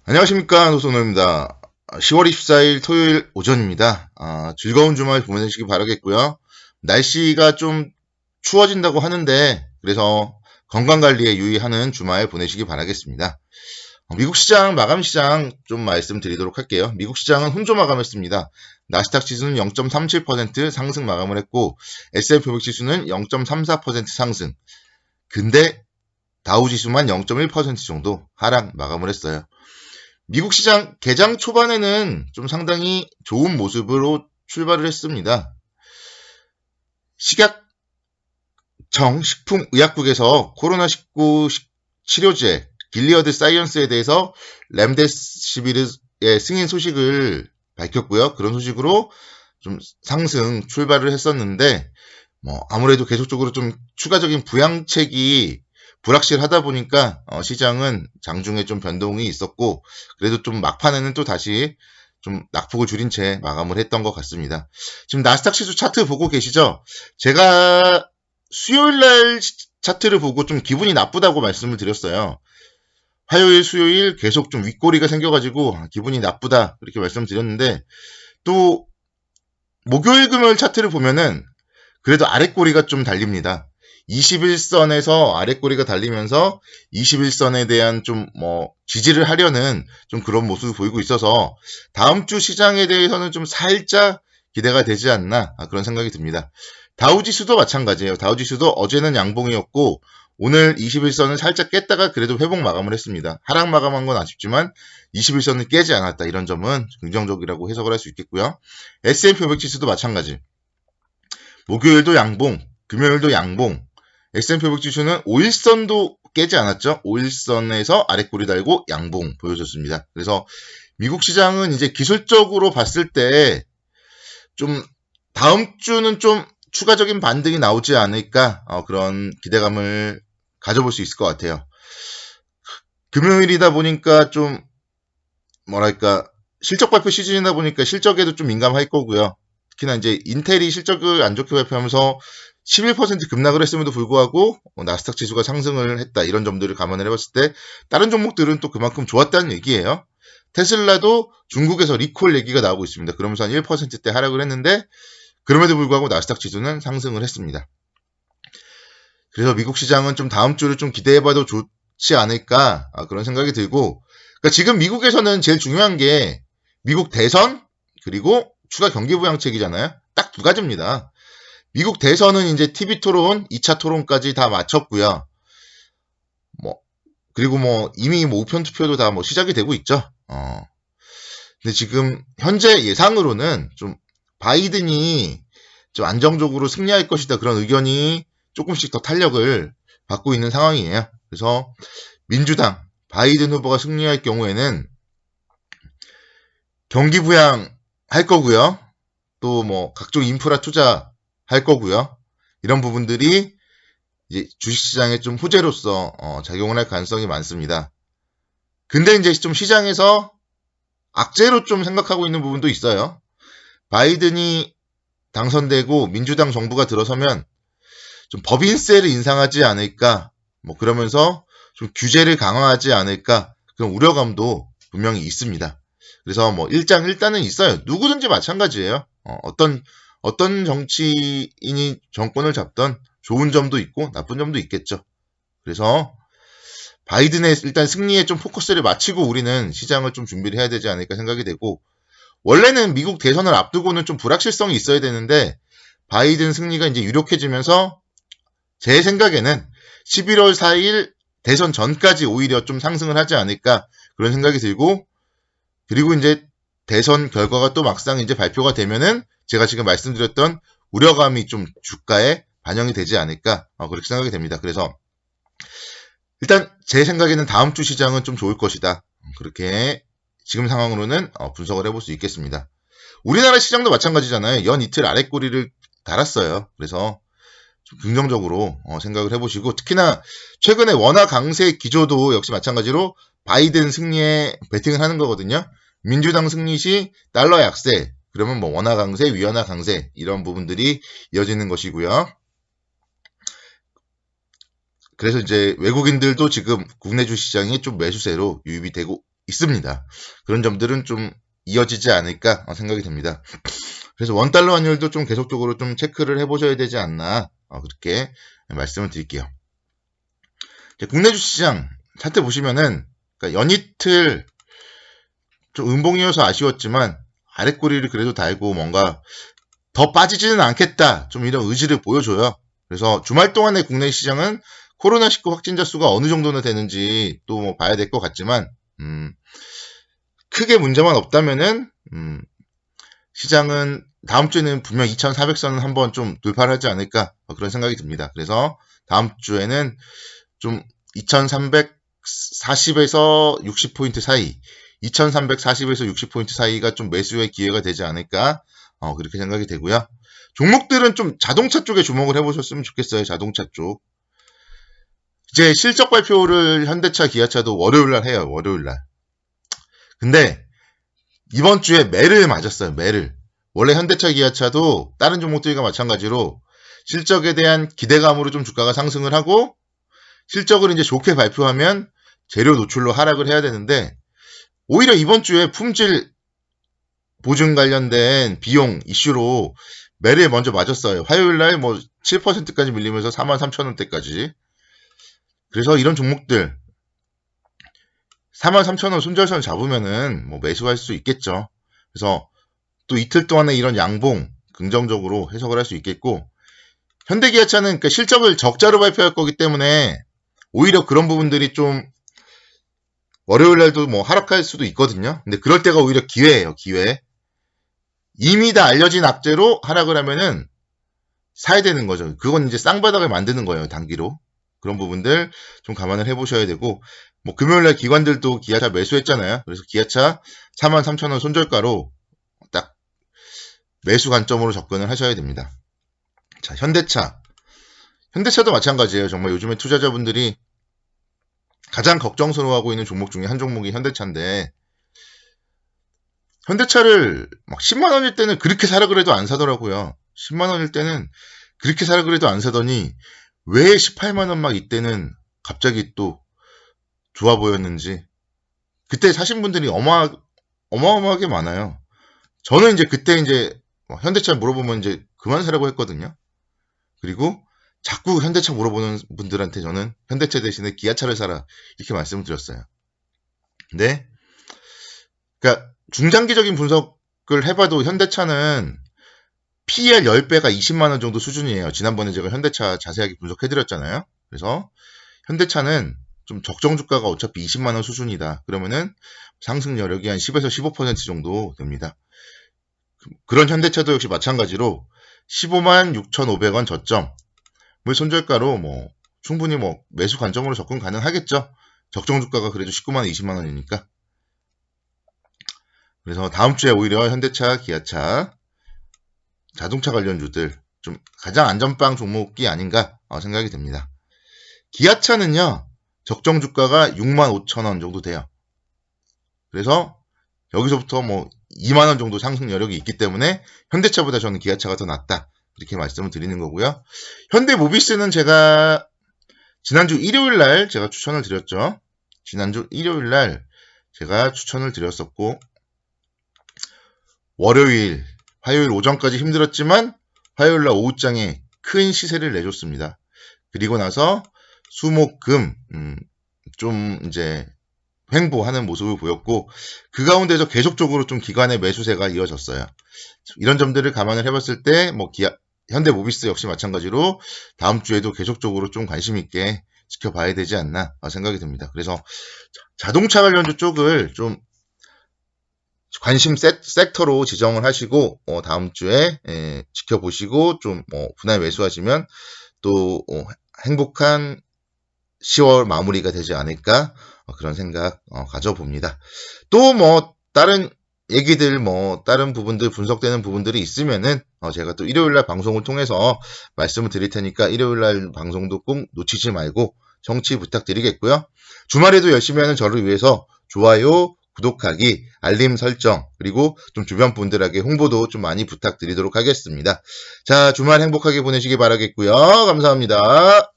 안녕하십니까, 노선호입니다. 10월 24일 토요일 오전입니다. 즐거운 주말 보내시기 바라겠고요. 날씨가 좀 추워진다고 하는데, 그래서 건강관리에 유의하는 주말 보내시기 바라겠습니다. 미국 시장 마감 시장 좀 말씀드리도록 할게요. 미국 시장은 혼조 마감했습니다. 나스닥 지수는 0.37% 상승 마감을 했고, S&P 500 지수는 0.34% 상승. 근데 다우 지수만 0.1% 정도 하락 마감을 했어요. 미국 시장 개장 초반에는 좀 상당히 좋은 모습으로 출발을 했습니다. 식약청 식품의약국에서 코로나19 치료제 길리어드 사이언스에 대해서 렘데시비르의 승인 소식을 밝혔고요. 그런 소식으로 좀 상승 출발을 했었는데 아무래도 계속적으로 좀 추가적인 부양책이 불확실하다 보니까 시장은 장중에 좀 변동이 있었고, 그래도 좀 막판에는 또 다시 좀 낙폭을 줄인 채 마감을 했던 것 같습니다. 지금 나스닥 지수 차트 보고 계시죠? 제가 수요일 날 차트를 보고 좀 기분이 나쁘다고 말씀을 드렸어요. 화요일, 수요일 계속 좀 윗꼬리가 생겨가지고 기분이 나쁘다 그렇게 말씀드렸는데, 또 목요일, 금요일 차트를 보면은 그래도 아랫꼬리가 좀 달립니다. 21선에서 아랫꼬리가 달리면서 21선에 대한 좀 지지를 하려는 좀 그런 모습을 보이고 있어서 다음 주 시장에 대해서는 좀 살짝 기대가 되지 않나 그런 생각이 듭니다. 다우지수도 마찬가지예요. 다우지수도 어제는 양봉이었고 오늘 21선을 살짝 깼다가 그래도 회복 마감을 했습니다. 하락 마감한 건 아쉽지만 21선을 깨지 않았다. 이런 점은 긍정적이라고 해석을 할 수 있겠고요. S&P 500 지수도 마찬가지. 목요일도 양봉, 금요일도 양봉. S&P 500 지수는 5일선도 깨지 않았죠. 5일선에서 아랫꼬리 달고 양봉 보여줬습니다. 그래서 미국 시장은 이제 기술적으로 봤을 때 좀 다음 주는 좀 추가적인 반등이 나오지 않을까 그런 기대감을 가져볼 수 있을 것 같아요. 금요일이다 보니까 좀 뭐랄까 실적 발표 시즌이다 보니까 실적에도 좀 민감할 거고요. 특히나 이제 인텔이 실적을 안 좋게 발표하면서 11% 급락을 했음에도 불구하고 나스닥 지수가 상승을 했다. 이런 점들을 감안을 해봤을 때 다른 종목들은 또 그만큼 좋았다는 얘기예요. 테슬라도 중국에서 리콜 얘기가 나오고 있습니다. 그러면서 한 1%대 하락을 했는데 그럼에도 불구하고 나스닥 지수는 상승을 했습니다. 그래서 미국 시장은 좀 다음 주를 좀 기대해봐도 좋지 않을까 그런 생각이 들고, 그러니까 지금 미국에서는 제일 중요한 게 미국 대선 그리고 추가 경기 부양책이잖아요. 딱 두 가지입니다. 미국 대선은 이제 TV 토론, 2차 토론까지 다 마쳤고요. 그리고 이미 우편 투표도 다 시작이 되고 있죠. 근데 지금 현재 예상으로는 좀 바이든이 좀 안정적으로 승리할 것이다. 그런 의견이 조금씩 더 탄력을 받고 있는 상황이에요. 그래서 민주당 바이든 후보가 승리할 경우에는 경기 부양할 거고요. 또 각종 인프라 투자할 거고요. 이런 부분들이 이제 주식시장에 좀 호재로서 작용을 할 가능성이 많습니다. 근데 이제 좀 시장에서 악재로 좀 생각하고 있는 부분도 있어요. 바이든이 당선되고 민주당 정부가 들어서면 좀 법인세를 인상하지 않을까, 그러면서 좀 규제를 강화하지 않을까, 그런 우려감도 분명히 있습니다. 그래서 일장일단은 있어요. 누구든지 마찬가지예요. 어떤 정치인이 정권을 잡던 좋은 점도 있고 나쁜 점도 있겠죠. 그래서 바이든의 일단 승리에 좀 포커스를 맞추고 우리는 시장을 좀 준비를 해야 되지 않을까 생각이 되고, 원래는 미국 대선을 앞두고는 좀 불확실성이 있어야 되는데 바이든 승리가 이제 유력해지면서 제 생각에는 11월 4일 대선 전까지 오히려 좀 상승을 하지 않을까 그런 생각이 들고, 그리고 이제 대선 결과가 또 막상 이제 발표가 되면은 제가 지금 말씀드렸던 우려감이 좀 주가에 반영이 되지 않을까 그렇게 생각이 됩니다. 그래서 일단 제 생각에는 다음 주 시장은 좀 좋을 것이다. 그렇게 지금 상황으로는 분석을 해볼 수 있겠습니다. 우리나라 시장도 마찬가지잖아요. 연 이틀 아랫꼬리를 달았어요. 그래서 좀 긍정적으로 생각을 해보시고, 특히나 최근에 원화 강세 기조도 역시 마찬가지로 바이든 승리에 베팅을 하는 거거든요. 민주당 승리 시 달러 약세, 그러면 원화 강세, 위안화 강세 이런 부분들이 이어지는 것이고요. 그래서 이제 외국인들도 지금 국내 주시장이 좀 매수세로 유입이 되고 있습니다. 그런 점들은 좀 이어지지 않을까 생각이 됩니다. 그래서 원달러 환율도 좀 계속적으로 좀 체크를 해보셔야 되지 않나 그렇게 말씀을 드릴게요. 국내 주시장 차트 보시면은 그러니까 연이틀 좀 음봉이어서 아쉬웠지만 아랫꼬리를 그래도 달고 뭔가 더 빠지지는 않겠다 좀 이런 의지를 보여줘요. 그래서 주말 동안의 국내 시장은 코로나19 확진자 수가 어느 정도나 되는지 또 뭐 봐야 될 것 같지만 크게 문제만 없다면은 시장은 다음 주에는 분명 2,400선은 한번 좀 돌파를 하지 않을까 그런 생각이 듭니다. 그래서 다음 주에는 좀 2,340에서 60포인트 사이 2,340에서 60포인트 사이가 좀 매수의 기회가 되지 않을까 그렇게 생각이 되고요. 종목들은 좀 자동차 쪽에 주목을 해보셨으면 좋겠어요. 자동차 쪽. 이제 실적 발표를 현대차, 기아차도 월요일날 해요. 월요일날. 근데 이번 주에 매를 맞았어요. 매를. 원래 현대차, 기아차도 다른 종목들과 마찬가지로 실적에 대한 기대감으로 좀 주가가 상승을 하고 실적을 이제 좋게 발표하면 재료 노출로 하락을 해야 되는데 오히려 이번 주에 품질 보증 관련된 비용 이슈로 매를 먼저 맞았어요. 화요일날 뭐 7%까지 밀리면서 43,000원대까지. 그래서 이런 종목들 43,000원 손절선 잡으면은 뭐 매수할 수 있겠죠. 그래서 또 이틀 동안에 이런 양봉 긍정적으로 해석을 할 수 있겠고 현대기아차는 그러니까 실적을 적자로 발표할 거기 때문에 오히려 그런 부분들이 좀 월요일 날도 뭐 하락할 수도 있거든요. 근데 그럴 때가 오히려 기회예요. 기회. 이미 다 알려진 악재로 하락을 하면은 사야 되는 거죠. 그건 이제 쌍바닥을 만드는 거예요. 단기로. 그런 부분들 좀 감안을 해보셔야 되고 뭐 금요일날 기관들도 기아차 매수했잖아요. 그래서 기아차 43,000원 손절가로 딱 매수 관점으로 접근을 하셔야 됩니다. 자, 현대차도 마찬가지예요. 정말 요즘에 투자자분들이 가장 걱정스러워하고 있는 종목 중에 한 종목이 현대차인데 현대차를 막 10만 원일 때는 그렇게 사라 그래도 안 사더라고요. 10만 원일 때는 그렇게 사라 그래도 안 사더니 왜 18만 원 막 이때는 갑자기 또 좋아 보였는지 그때 사신 분들이 어마어마하게 많아요. 저는 이제 그때 이제 현대차 물어보면 이제 그만 사라고 했거든요. 그리고 자꾸 현대차 물어보는 분들한테 저는 현대차 대신에 기아차를 사라 이렇게 말씀을 드렸어요. 근데 그러니까 중장기적인 분석을 해봐도 현대차는 PER 10배가 20만 원 정도 수준이에요. 지난번에 제가 현대차 자세하게 분석해드렸잖아요. 그래서 현대차는 좀 적정 주가가 어차피 20만 원 수준이다. 그러면은 상승 여력이 한 10에서 15% 정도 됩니다. 그런 현대차도 역시 마찬가지로 15만 6,500원 저점 손절가로 뭐 충분히 뭐 매수 관점으로 접근 가능하겠죠. 적정 주가가 그래도 19만 원, 20만 원이니까. 그래서 다음 주에 오히려 현대차, 기아차, 자동차 관련주들 좀 가장 안전빵 종목이 아닌가 생각이 됩니다. 기아차는요. 적정 주가가 65,000원 정도 돼요. 그래서 여기서부터 뭐 2만 원 정도 상승 여력이 있기 때문에 현대차보다 저는 기아차가 더 낫다. 이렇게 말씀을 드리는 거고요. 현대모비스는 제가 지난주 일요일 날 제가 추천을 드렸죠. 지난주 일요일 날 제가 추천을 드렸었고 월요일, 화요일 오전까지 힘들었지만 화요일 날 오후장에 큰 시세를 내줬습니다. 그리고 나서 수목금 좀 이제 횡보하는 모습을 보였고 그 가운데서 계속적으로 좀 기관의 매수세가 이어졌어요. 이런 점들을 감안을 해봤을 때 뭐 현대모비스 역시 마찬가지로 다음 주에도 계속적으로 좀 관심 있게 지켜봐야 되지 않나 생각이 듭니다. 그래서 자동차 관련주 쪽을 좀 관심 섹터로 지정을 하시고 다음 주에 지켜보시고 좀 분할 매수하시면 또 행복한 10월 마무리가 되지 않을까 그런 생각 가져봅니다. 또 뭐 다른 얘기들 다른 부분들 분석되는 부분들이 있으면은 제가 또 일요일날 방송을 통해서 말씀을 드릴 테니까 일요일날 방송도 꼭 놓치지 말고 청취 부탁드리겠고요. 주말에도 열심히 하는 저를 위해서 좋아요, 구독하기, 알림 설정 그리고 좀 주변 분들에게 홍보도 좀 많이 부탁드리도록 하겠습니다. 자, 주말 행복하게 보내시기 바라겠고요. 감사합니다.